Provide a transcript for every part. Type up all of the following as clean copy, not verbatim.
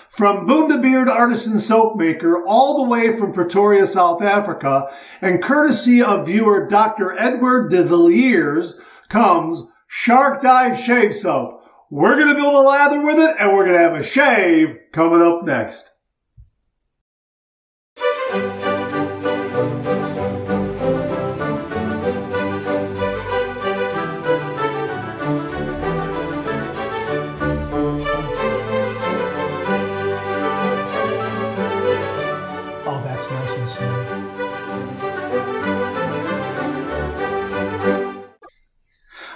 from Bundubeard Artisan Soap Maker all the way from Pretoria, South Africa, and courtesy of viewer Dr. Edward de Villiers comes Shark Dive Shave Soap. We're going to build a lather with it, and we're going to have a shave coming up next.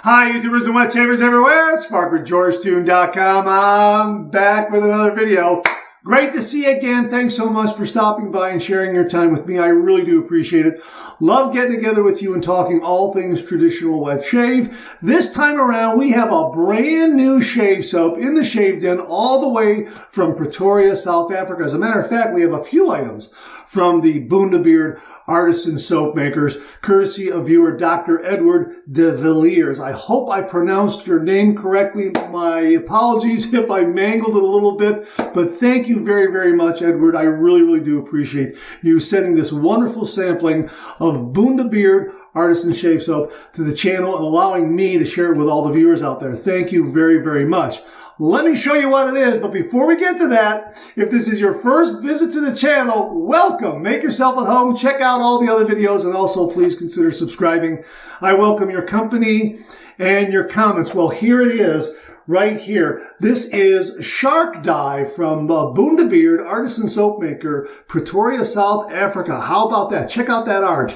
Hi, YouTubers and wet shavers everywhere. It's SparkWithGeorgeTune.com. I'm back with another video. Great to see you again. Thanks so much for stopping by and sharing your time with me. I really do appreciate it. Love getting together with you and talking all things traditional wet shave. This time around, we have a brand new shave soap in the Shave Den all the way from Pretoria, South Africa. As a matter of fact, we have a few items from the Bundubeard Artisan Soap Makers, courtesy of viewer Dr. Edward de Villiers. I hope I pronounced your name correctly. My apologies if I mangled it a little bit, but thank you very, very much, Edward. I really, really do appreciate you sending this wonderful sampling of Bundubeard Artisan Shave Soap to the channel and allowing me to share it with all the viewers out there. Thank you very, very much. Let me show you what it is, but before we get to that, if this is your first visit to the channel, welcome. Make yourself at home. Check out all the other videos, and also please consider subscribing. I welcome your company and your comments. Well, here it is, right here. This is Shark Dive from the Bundubeard Artisan Soap Maker, Pretoria, South Africa. How about that? Check out that art.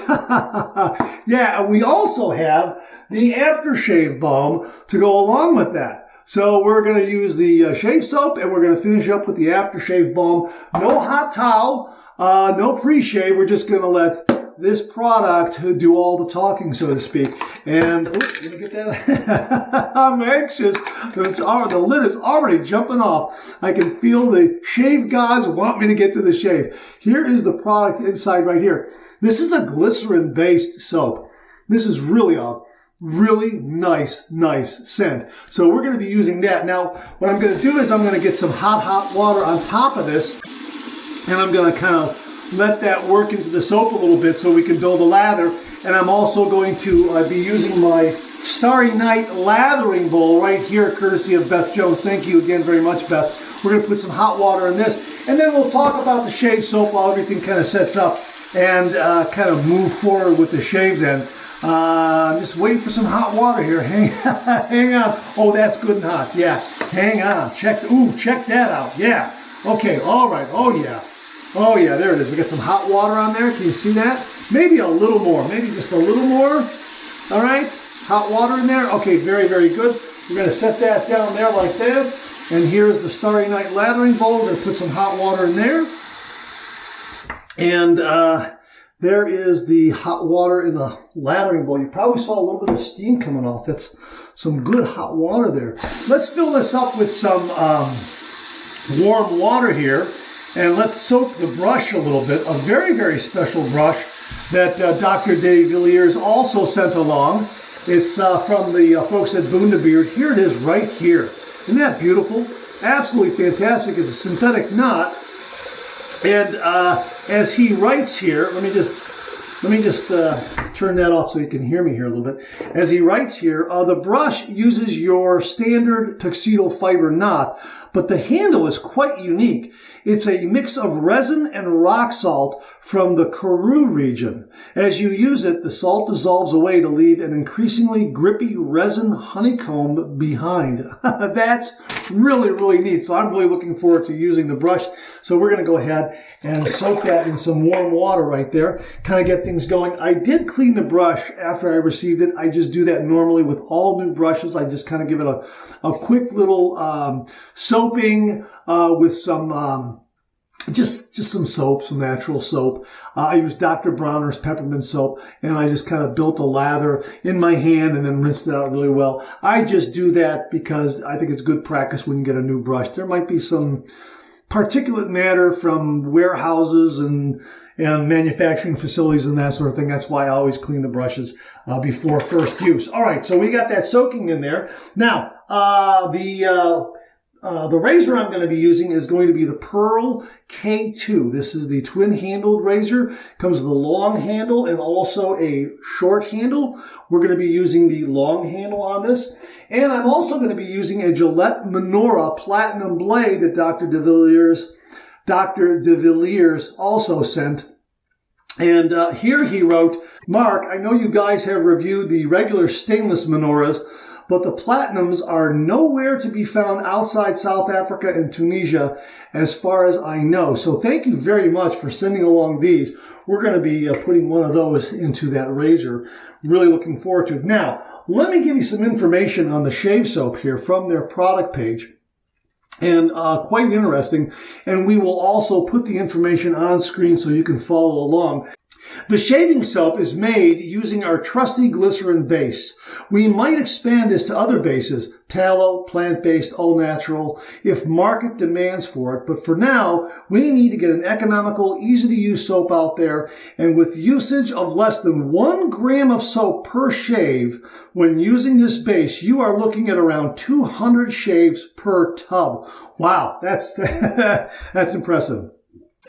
Yeah, and we also have the aftershave balm to go along with that. So we're going to use the shave soap, and we're going to finish up with the aftershave balm. No hot towel, no pre-shave. We're just going to let this product do all the talking, so to speak. And, oops, let me get that. I'm anxious. The lid is already jumping off. I can feel the shave gods want me to get to the shave. Here is the product inside right here. This is a glycerin-based soap. This is really a really nice scent. So we're going to be using that. Now, what I'm going to do is I'm going to get some hot water on top of this, and I'm going to kind of let that work into the soap a little bit so we can build a lather. And I'm also going to be using my Starry Night lathering bowl right here, courtesy of Beth Jones. Thank you again very much, Beth. We're going to put some hot water in this, and then we'll talk about the shave soap while everything kind of sets up and kind of move forward with the shave then. Just waiting for some hot water here. Hang on. Oh, that's good and hot. Yeah. Hang on. Check that out. Yeah. Okay. All right. Oh, yeah. Oh, yeah. There it is. We got some hot water on there. Can you see that? Maybe a little more. Maybe just a little more. All right. Hot water in there. Okay. Very, very good. We're going to set that down there like that. And here's the Starry Night lathering bowl. We're going to put some hot water in there. And, there is the hot water in the lathering bowl. You probably saw a little bit of steam coming off. That's some good hot water there. Let's fill this up with some warm water here, and let's soak the brush a little bit. A very, very special brush that Dr. de Villiers also sent along. It's from the folks at Bundubeard. Here it is right here. Isn't that beautiful? Absolutely fantastic. It's a synthetic knot. And as he writes here, let me just turn that off so you can hear me here a little bit. As he writes here, the brush uses your standard tuxedo fiber knot, but the handle is quite unique. It's a mix of resin and rock salt from the Karoo region. As you use it, the salt dissolves away to leave an increasingly grippy resin honeycomb behind. That's really, really neat. So I'm really looking forward to using the brush. So we're going to go ahead and soak that in some warm water right there, kind of get things going. I did clean the brush after I received it. I just do that normally with all new brushes. I just kind of give it a quick little soaping with some just some soap, some natural soap. I use Dr. Bronner's peppermint soap, and I just kind of built a lather in my hand and then rinsed it out really well. I just do that because I think it's good practice when you get a new brush. There might be some particulate matter from warehouses and manufacturing facilities and that sort of thing. That's why I always clean the brushes before first use. All right, so we got that soaking in there. Now, The razor I'm going to be using is going to be the Pearl K2. This is the twin-handled razor. Comes with a long handle and also a short handle. We're going to be using the long handle on this. And I'm also going to be using a Gillette Menorah Platinum blade that Dr. De Villiers also sent. And here he wrote, "Mark, I know you guys have reviewed the regular stainless menorahs, but the platinums are nowhere to be found outside South Africa and Tunisia as far as I know. So thank you very much for sending along these. We're going to be putting one of those into that razor. Really looking forward to it. Now, let me give you some information on the shave soap here from their product page. And quite interesting. And we will also put the information on screen so you can follow along. The shaving soap is made using our trusty glycerin base. We might expand this to other bases, tallow, plant-based, all-natural, if market demands for it. But for now, we need to get an economical, easy-to-use soap out there. And with usage of less than 1 gram of soap per shave, when using this base, you are looking at around 200 shaves per tub. Wow, that's, that's impressive.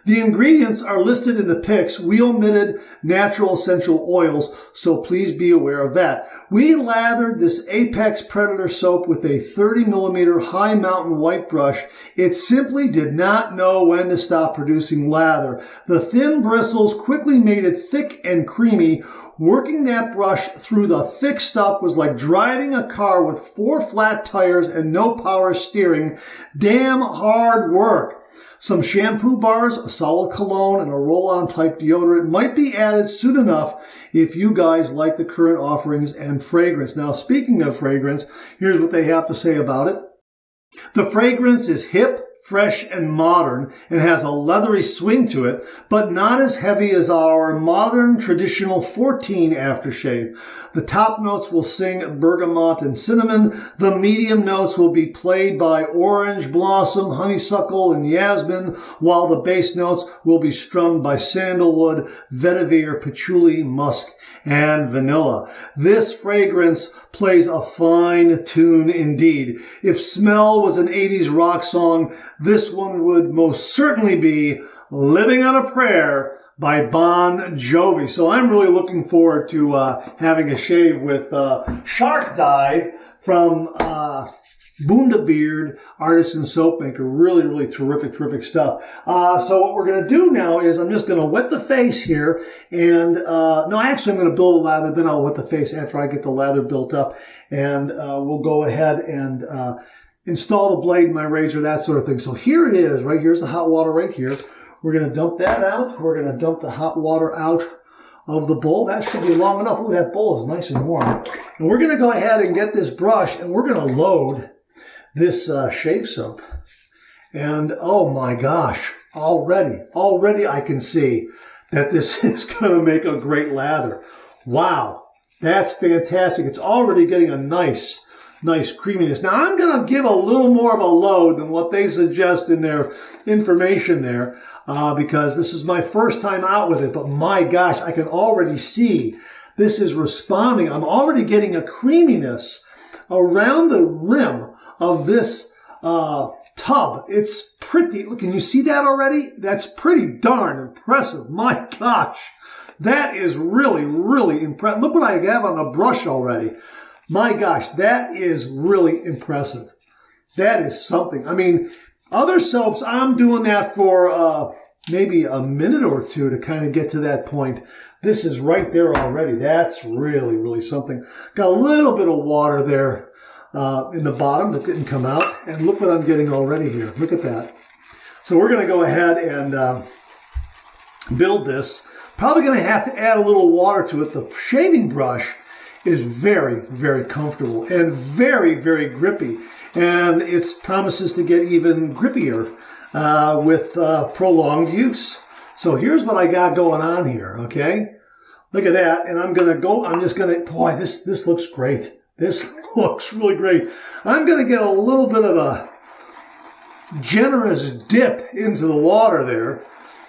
The ingredients are listed in the pics. We omitted natural essential oils, so please be aware of that. We lathered this Apex Predator soap with a 30mm high mountain white brush. It simply did not know when to stop producing lather. The thin bristles quickly made it thick and creamy. Working that brush through the thick stuff was like driving a car with 4 flat tires and no power steering. Damn hard work. Some shampoo bars, a solid cologne, and a roll-on type deodorant might be added soon enough if you guys like the current offerings and fragrance. Now, speaking of fragrance, here's what they have to say about it. The fragrance is hip, fresh, and modern, and has a leathery swing to it, but not as heavy as our modern traditional 14 aftershave. The top notes will sing bergamot and cinnamon. The medium notes will be played by orange blossom, honeysuckle, and yasmin, while the base notes will be strummed by sandalwood, vetiver, patchouli, musk, and vanilla. This fragrance plays a fine tune indeed. If smell was an 80s rock song, this one would most certainly be Living on a Prayer by Bon Jovi. So I'm really looking forward to having a shave with Shark Dive from Bundubeard, artisan soap maker. Really, really terrific stuff. So what we're going to do now is I'm just going to wet the face here. And no, actually I'm going to build a lather, then I'll wet the face after I get the lather built up. And we'll go ahead and install the blade in my razor, that sort of thing. So here it is, right? Here's the hot water right here. We're going to dump that out. We're going to dump the hot water out of the bowl. That should be long enough. Ooh, that bowl is nice and warm. And we're going to go ahead and get this brush, and we're going to load this shave soap. And oh my gosh, already I can see that this is going to make a great lather. Wow, that's fantastic. It's already getting a nice creaminess. Now I'm going to give a little more of a load than what they suggest in their information there. Because this is my first time out with it, but my gosh, I can already see this is responding. I'm already getting a creaminess around the rim of this tub. It's pretty, can you see that already? That's pretty darn impressive. My gosh, that is really impressive. Look what I have on the brush already. My gosh, that is really impressive. That is something. I mean, other soaps, I'm doing that for maybe a minute or two to kind of get to that point. This is right there already. That's really something. Got a little bit of water there in the bottom that didn't come out. And look what I'm getting already here. Look at that. So we're going to go ahead and build this. Probably going to have to add a little water to it. The shaving brush is very comfortable and very grippy. And it promises to get even grippier with prolonged use. So here's what I got going on here, okay? Look at that, and I'm just gonna, boy, this looks great. This looks really great. I'm gonna get a little bit of a generous dip into the water there,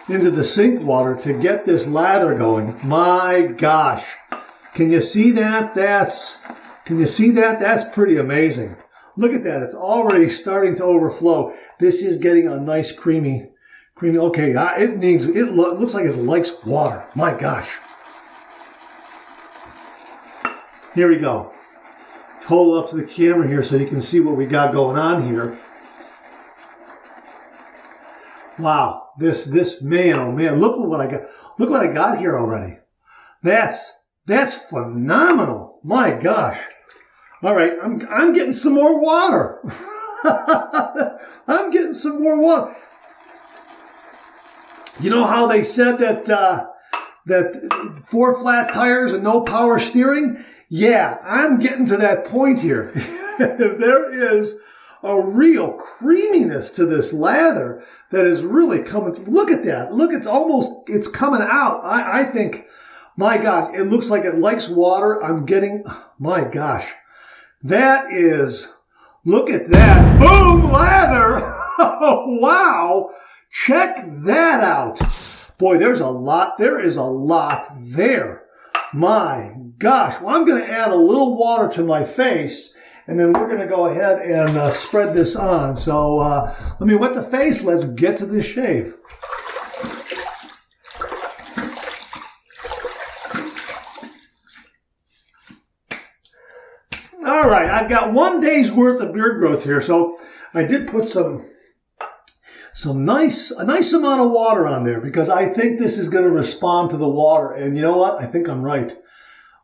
into the sink water to get this lather going. My gosh. Can you see that? Can you see that? That's pretty amazing. Look at that. It's already starting to overflow. This is getting a nice creamy. Okay, it looks like it likes water. My gosh. Here we go. Hold up to the camera here so you can see what we got going on here. Wow, this man, oh man, look what I got. Look what I got here already. That's phenomenal. My gosh. All right, I'm getting some more water. I'm getting some more water. You know how they said that 4 flat tires and no power steering? Yeah, I'm getting to that point here. There is a real creaminess to this lather that is really coming through. Look at that. Look, it's coming out. I think, my gosh, it looks like it likes water. I'm getting, my gosh, that is, look at that. Boom, lather. Wow. Check that out. Boy, there is a lot there. My gosh. Well, I'm going to add a little water to my face, and then we're going to go ahead and spread this on. So let me wet the face. Let's get to this shave. All right, I've got 1 day's worth of beard growth here, so I did put a nice amount of water on there because I think this is going to respond to the water. And you know what? I think I'm right.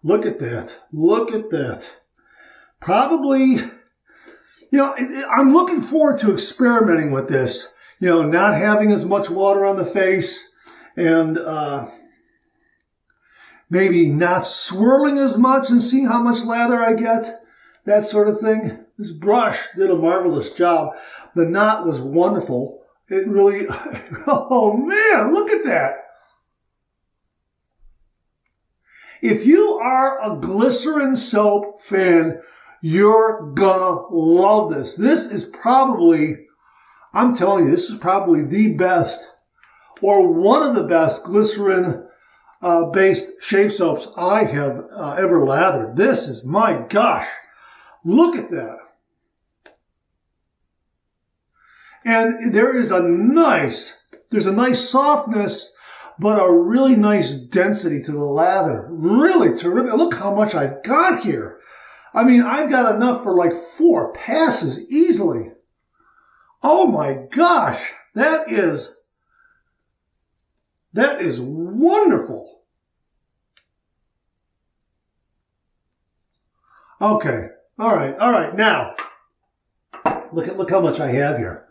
Look at that. Look at that. Probably, you know, I'm looking forward to experimenting with this. You know, not having as much water on the face and maybe not swirling as much and seeing how much lather I get. That sort of thing. This brush did a marvelous job. The knot was wonderful. It really, oh man, look at that. If you are a glycerin soap fan, you're gonna love this. This is probably, I'm telling you, this is probably the best or one of the best glycerin based shave soaps I have ever lathered. This is, my gosh, look at that. And there's a nice softness, but a really nice density to the lather. Really terrific. Look how much I've got here. I mean, I've got enough for like 4 passes easily. Oh my gosh, that is wonderful. Okay, all right. Now, look how much I have here.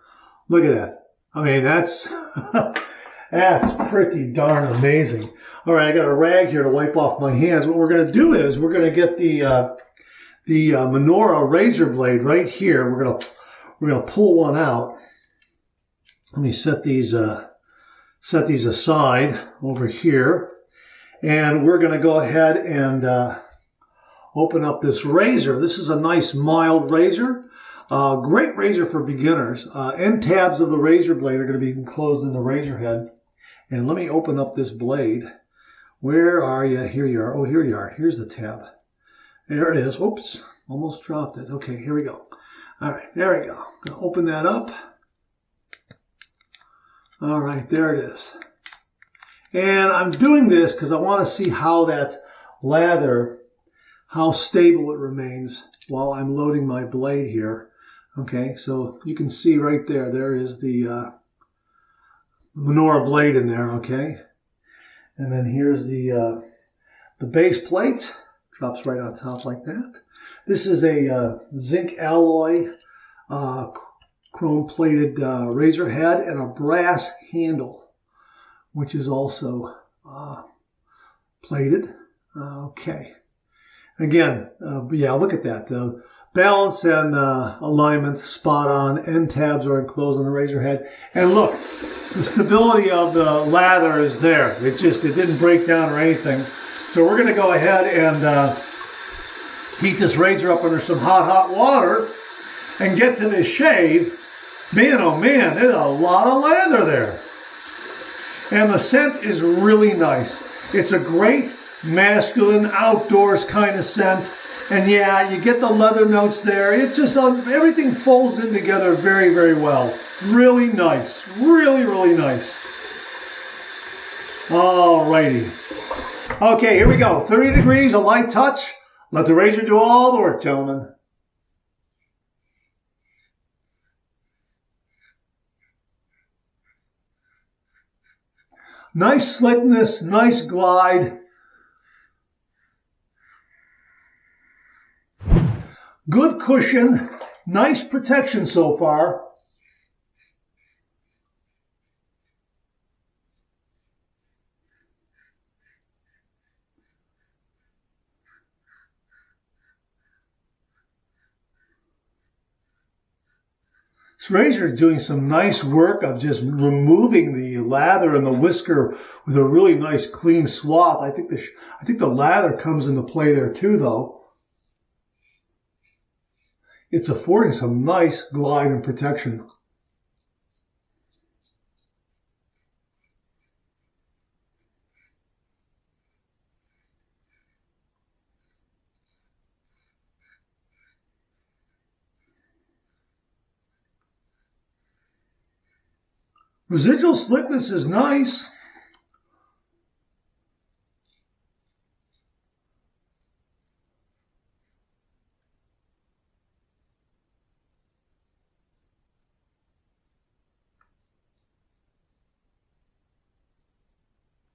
Look at that. I mean, that's pretty darn amazing. All right, I got a rag here to wipe off my hands. What we're going to do is we're going to get the Menorah razor blade right here. We're going to pull one out. Let me set these aside over here, and we're going to go ahead and open up this razor. This is a nice mild razor. Great razor for beginners. End tabs of the razor blade are going to be enclosed in the razor head. And let me open up this blade. Where are you? Here you are. Oh, here you are. Here's the tab. There it is. Oops, almost dropped it. Okay, here we go. All right, there we go. Gonna open that up. All right, there it is. And I'm doing this because I want to see how that lather, how stable it remains while I'm loading my blade here. Okay, so you can see right there, there is the Menorah blade in there, okay? And then here's the base plate, drops right on top like that. This is a zinc alloy chrome plated razor head and a brass handle, which is also plated. Okay. Again, yeah, look at that. Balance and alignment spot on. End tabs are enclosed on the razor head. And look, the stability of the lather is there. It didn't break down or anything. So we're going to go ahead and heat this razor up under some hot water and get to this shave. Man, oh man, there's a lot of lather there. And the scent is really nice. It's a great masculine outdoors kind of scent. And yeah, you get the leather notes there. It's just, everything folds in together very, very well. Really nice. Really, really nice. Alrighty. Okay, here we go. 30 degrees, a light touch. Let the razor do all the work, gentlemen. Nice slickness, nice glide. Good cushion, nice protection so far. This razor is doing some nice work of just removing the lather and the whisker with a really nice clean swath. I think the lather comes into play there too, though. It's affording some nice glide and protection. Residual slickness is nice.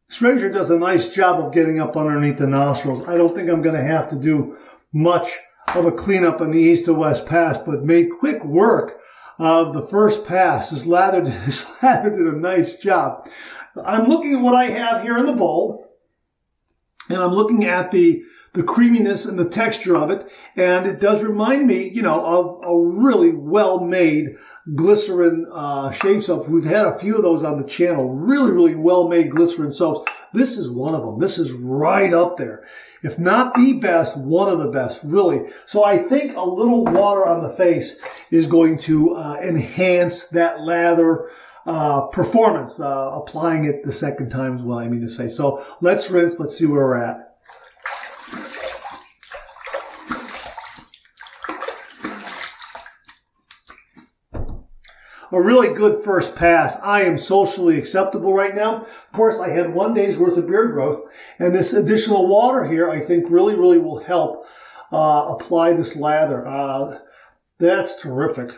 This razor does a nice job of getting up underneath the nostrils. I don't think I'm going to have to do much of a cleanup on the east to west pass, but made quick work of the first pass. This lather did a nice job. I'm looking at what I have here in the bowl, and I'm looking at the creaminess and the texture of it, and it does remind me, you know, of a really well-made glycerin shave soap. We've had a few of those on the channel. Really, really well-made glycerin soaps. This is one of them. This is right up there. If not the best, one of the best, really. So I think a little water on the face is going to enhance that lather performance, applying it the second time is what I mean to say. So let's rinse. Let's see where we're at. A really good first pass. I am socially acceptable right now. Of course, I had 1 day's worth of beard growth, and this additional water here, I think, really, really will help apply this lather. That's terrific.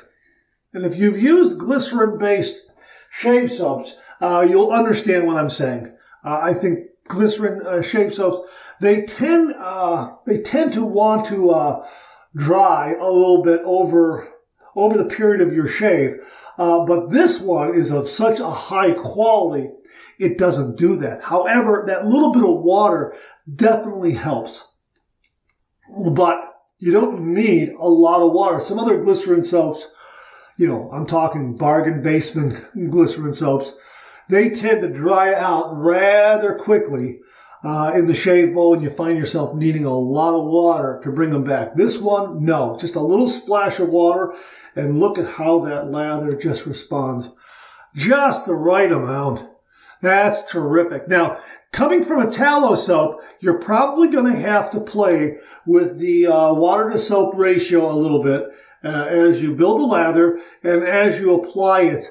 And if you've used glycerin-based shave soaps, you'll understand what I'm saying. I think glycerin shave soaps, they tend to want to dry a little bit over the period of your shave. But this one is of such a high quality, it doesn't do that. However, that little bit of water definitely helps. But you don't need a lot of water. Some other glycerin soaps, you know, I'm talking bargain basement glycerin soaps, they tend to dry out rather quickly in the shave bowl, and you find yourself needing a lot of water to bring them back. This one, no, just a little splash of water, and look at how that lather just responds. Just the right amount. That's terrific. Now, coming from a tallow soap, you're probably going to have to play with the water to soap ratio a little bit as you build the lather and as you apply it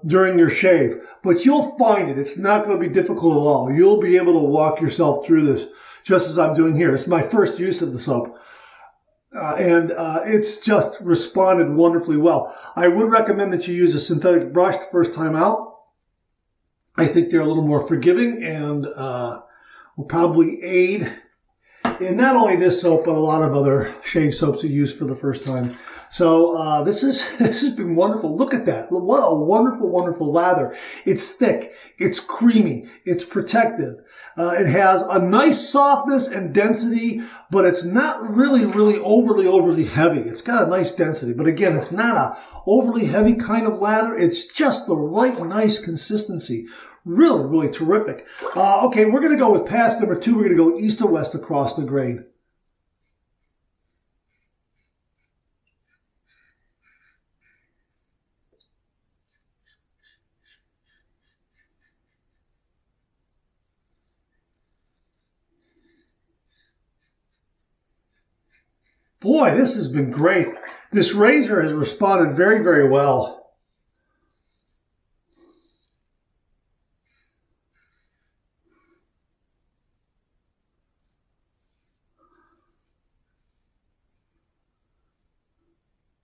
during your shave. But you'll find it. It's not going to be difficult at all. You'll be able to walk yourself through this just as I'm doing here. It's my first use of the soap. And it's just responded wonderfully well. I would recommend that you use a synthetic brush the first time out. I think they're a little more forgiving and will probably aid in not only this soap, but a lot of other shave soaps you use for the first time. So this has been wonderful. Look at that. What a wonderful, wonderful lather. It's thick. It's creamy. It's protective. It has a nice softness and density, but it's not really, really overly heavy. It's got a nice density. But again, it's not a overly heavy kind of lather. It's just the right, nice consistency. Really, really terrific. Okay, we're going to go with pass number 2. We're going to go east to west across the grain. Boy, this has been great. This razor has responded very, very well.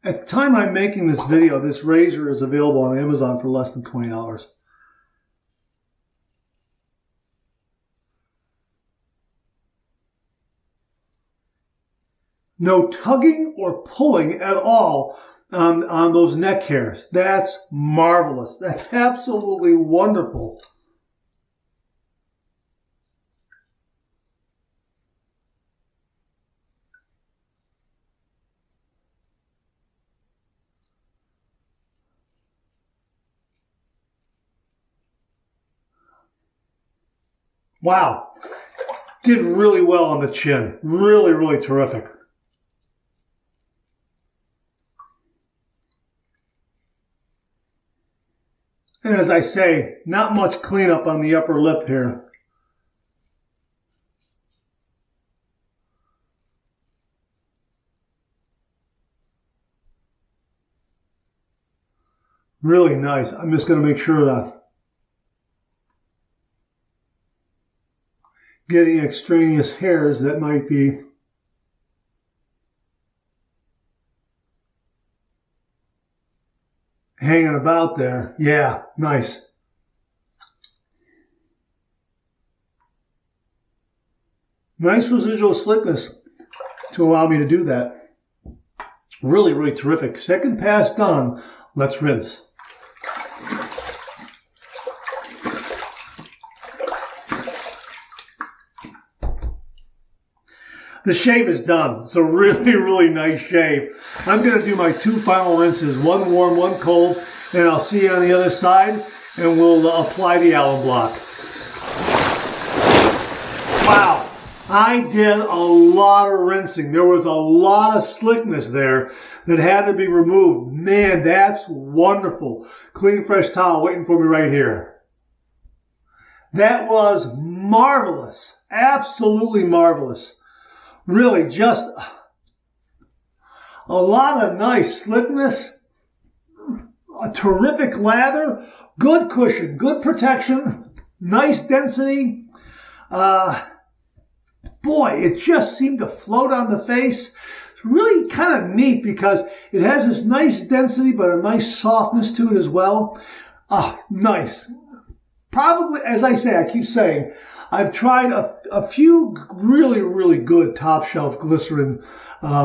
At the time I'm making this video, this razor is available on Amazon for less than $20. No tugging or pulling at all on those neck hairs. That's marvelous. That's absolutely wonderful. Wow. Did really well on the chin. Really, really terrific. And as I say, not much cleanup on the upper lip here. Really nice. I'm just going to make sure that getting extraneous hairs that might be hanging about there. Yeah, nice. Nice residual slickness to allow me to do that. Really, really terrific. Second pass done. Let's rinse. The shave is done. It's a really, really nice shave. I'm going to do my 2 final rinses, one warm, one cold, and I'll see you on the other side, and we'll apply the alum block. Wow, I did a lot of rinsing. There was a lot of slickness there that had to be removed. Man, that's wonderful. Clean, fresh towel waiting for me right here. That was marvelous. Absolutely marvelous. Really just a lot of nice slickness, a terrific lather, good cushion, good protection, nice density. Boy, it just seemed to float on the face. It's really kind of neat because it has this nice density but a nice softness to it as well. Nice. Probably, as I say, I keep saying, I've tried a few really, really good top shelf glycerin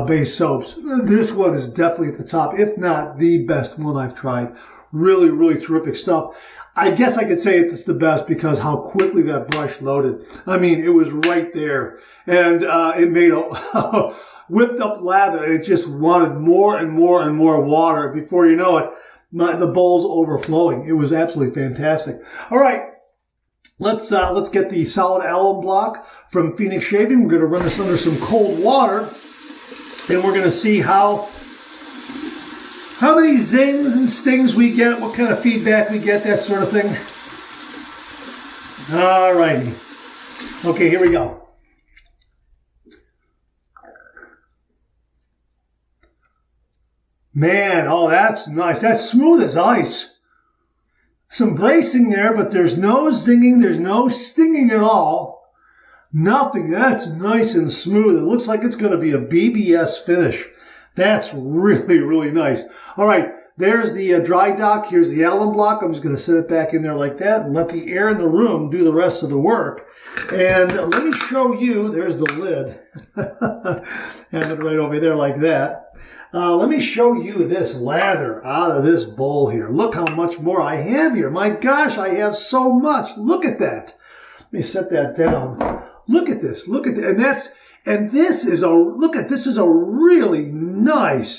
based soaps. This one is definitely at the top, if not the best one I've tried. Really, really terrific stuff. I guess I could say it's the best because how quickly that brush loaded. I mean, it was right there. And it made a whipped up lather. It just wanted more and more and more water. Before you know it, the bowl's overflowing. It was absolutely fantastic. All right. Let's get the solid alum block from Phoenix Shaving. We're going to run this under some cold water, and we're going to see how many zings and stings we get, what kind of feedback we get, that sort of thing. All righty. Okay, here we go. Man, oh, that's nice. That's smooth as ice. Some bracing there, but there's no zinging, there's no stinging at all. Nothing. That's nice and smooth. It looks like it's going to be a BBS finish. That's really, really nice. All right, there's the dry dock. Here's the alum block. I'm just going to set it back in there like that and let the air in the room do the rest of the work. And let me show you, there's the lid. Have it right over there like that. Let me show you this lather out of this bowl here. Look how much more I have here. My gosh, I have so much. Look at that. Let me set that down. Look at this. Look at that. This is a really nice,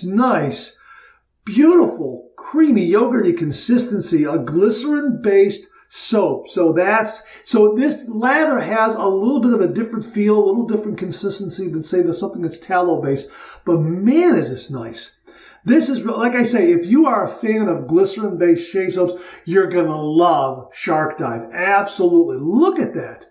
beautiful, creamy, yogurty consistency, a glycerin-based soap. So this lather has a little bit of a different feel, a little different consistency than say something that's tallow-based. But man, is this nice. This is, like I say, if you are a fan of glycerin-based shave soaps, you're going to love Shark Dive. Absolutely. Look at that.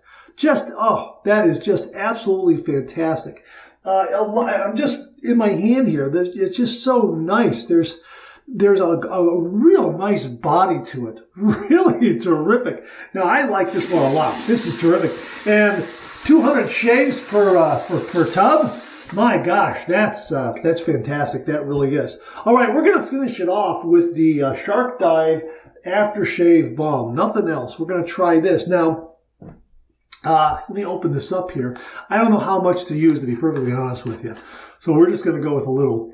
That is just absolutely fantastic. I'm just in my hand here. It's just so nice. There's a real nice body to it. Really terrific. Now, I like this one a lot. This is terrific. And 200 shaves per tub. My gosh, that's fantastic. That really is. All right, we're going to finish it off with the Shark Dive Aftershave Balm. Nothing else. We're going to try this. Now, let me open this up here. I don't know how much to use, to be perfectly honest with you. So we're just going to go with a little.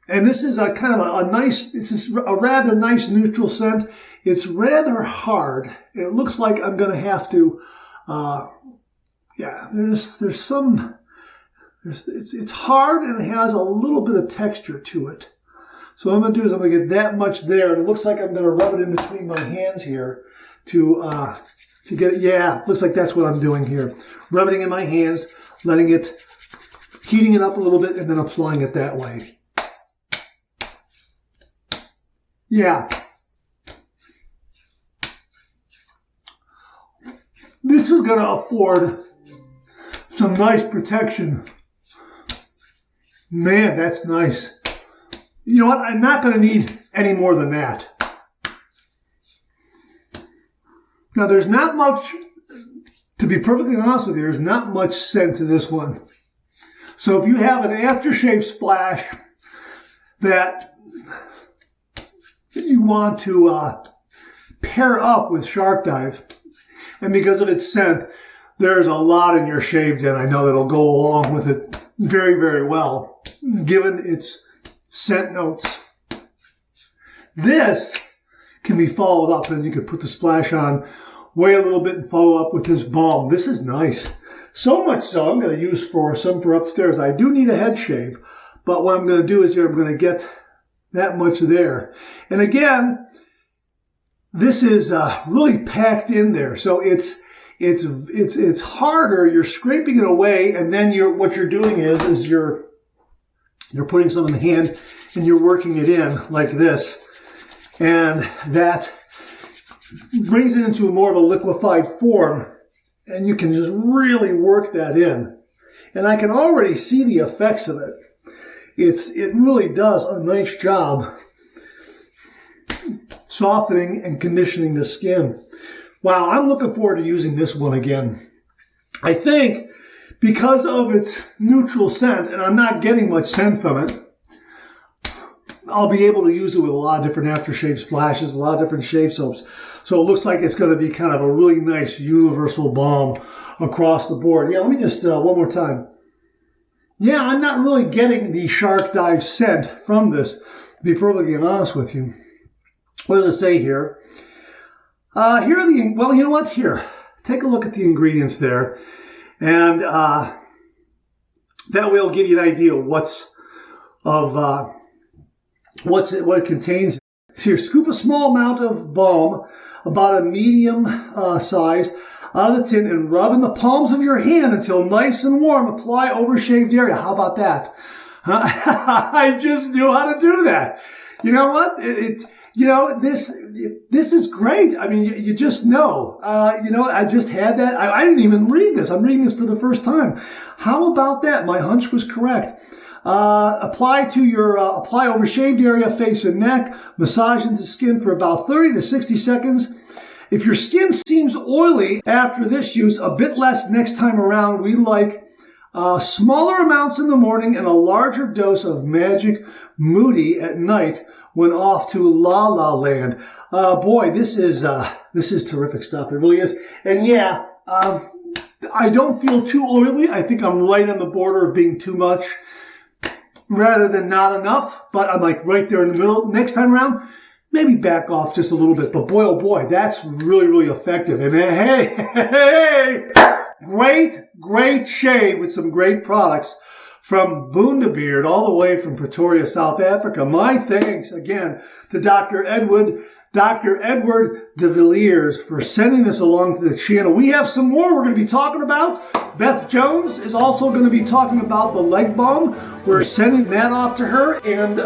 And this is a kind of a nice, this is a rather nice neutral scent. It's rather hard. It looks like I'm going to have to, yeah, there's some, it's hard and it has a little bit of texture to it. So what I'm going to do is I'm going to get that much there, and it looks like I'm going to rub it in between my hands here to get it. Yeah, looks like that's what I'm doing here. Rubbing it in my hands, letting it, heating it up a little bit, and then applying it that way. Yeah. This is going to afford some nice protection. Man, that's nice. You know what? I'm not going to need any more than that. Now, there's not much, to be perfectly honest with you, there's not much scent to this one. So if you have an aftershave splash that you want to pair up with Shark Dive, and because of its scent, there's a lot in your shave den, I know, that'll go along with it very, very well, given its scent notes. This can be followed up, and you could put the splash on, wait a little bit, and follow up with this balm. This is nice. So much so, I'm going to use some for upstairs. I do need a head shave, but what I'm going to do is here, I'm going to get that much there. And again, this is really packed in there, so it's harder. You're scraping it away, and then what you're doing is you're putting some in the hand and you're working it in like this, and that brings it into more of a liquefied form, and you can just really work that in. And I can already see the effects of it. It really does a nice job softening and conditioning the skin. Wow, I'm looking forward to using this one again. I think because of its neutral scent, and I'm not getting much scent from it, I'll be able to use it with a lot of different aftershave splashes, a lot of different shave soaps. So it looks like it's going to be kind of a really nice universal balm across the board. Yeah, let me just, one more time. Yeah, I'm not really getting the Shark Dive scent from this, to be perfectly honest with you. What does it say here? Here are the, well, you know what? Here, take a look at the ingredients there. And that way it'll give you an idea of what it contains. Here, scoop a small amount of balm, about a medium size, out of the tin, and rub in the palms of your hand until nice and warm. Apply over shaved area. How about that? I just knew how to do that. You know what? You know, this is great. I mean, you just know. You know, I just had that. I didn't even read this. I'm reading this for the first time. How about that? My hunch was correct. Apply over shaved area, face and neck. Massage into skin for about 30 to 60 seconds. If your skin seems oily after this use, a bit less next time around. We like smaller amounts in the morning and a larger dose of Magic Moody at night when off to La La Land. Boy, this is terrific stuff. It really is. And yeah, I don't feel too oily. I think I'm right on the border of being too much rather than not enough, but I'm like right there in the middle. Next time around, maybe back off just a little bit. But boy, oh boy, that's really, really effective. And hey, great shave with some great products from Bundubeard, all the way from Pretoria, South Africa. My thanks again to Dr. Edward de Villiers for sending this along to the channel. We have some more we're going to be talking about. Beth Jones is also going to be talking about the leg balm. We're sending that off to her. And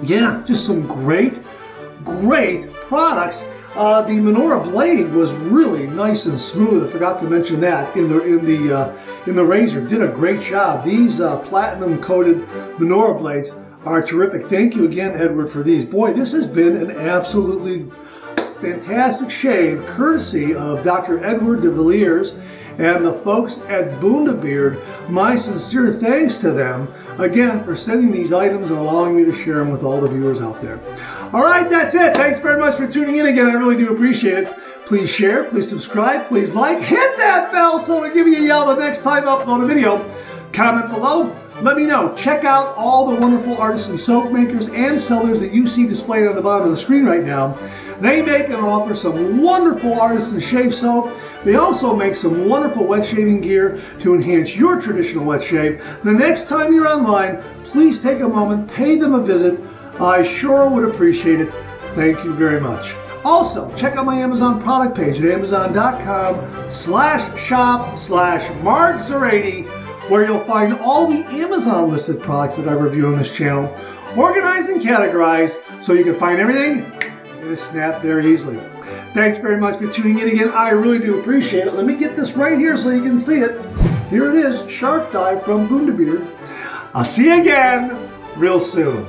yeah, just some great products. The menorah blade was really nice and smooth. I forgot to mention that in the razor. Did a great job. These platinum coated menorah blades are terrific. Thank you again, Edward, for these. Boy, this has been an absolutely fantastic shave courtesy of Dr. Edward de Villiers and the folks at Bundubeard. My sincere thanks to them again for sending these items and allowing me to share them with all the viewers out there. All right, that's it. Thanks very much for tuning in again. I really do appreciate it. Please share, please subscribe, please like, hit that bell so it'll give you a yell the next time I upload a video. Comment below. Let me know. Check out all the wonderful artisan soap makers and sellers that you see displayed on the bottom of the screen right now. They make and offer some wonderful artisan shave soap. They also make some wonderful wet shaving gear to enhance your traditional wet shave. The next time you're online, please take a moment, pay them a visit. I sure would appreciate it. Thank you very much. Also, check out my Amazon product page at amazon.com/shop/markzerati, where you'll find all the Amazon listed products that I review on this channel, organized and categorized so you can find everything in a snap very easily. Thanks very much for tuning in again. I really do appreciate it. Let me get this right here so you can see it. Here it is, Shark Dye from Bundubeard. I'll see you again real soon.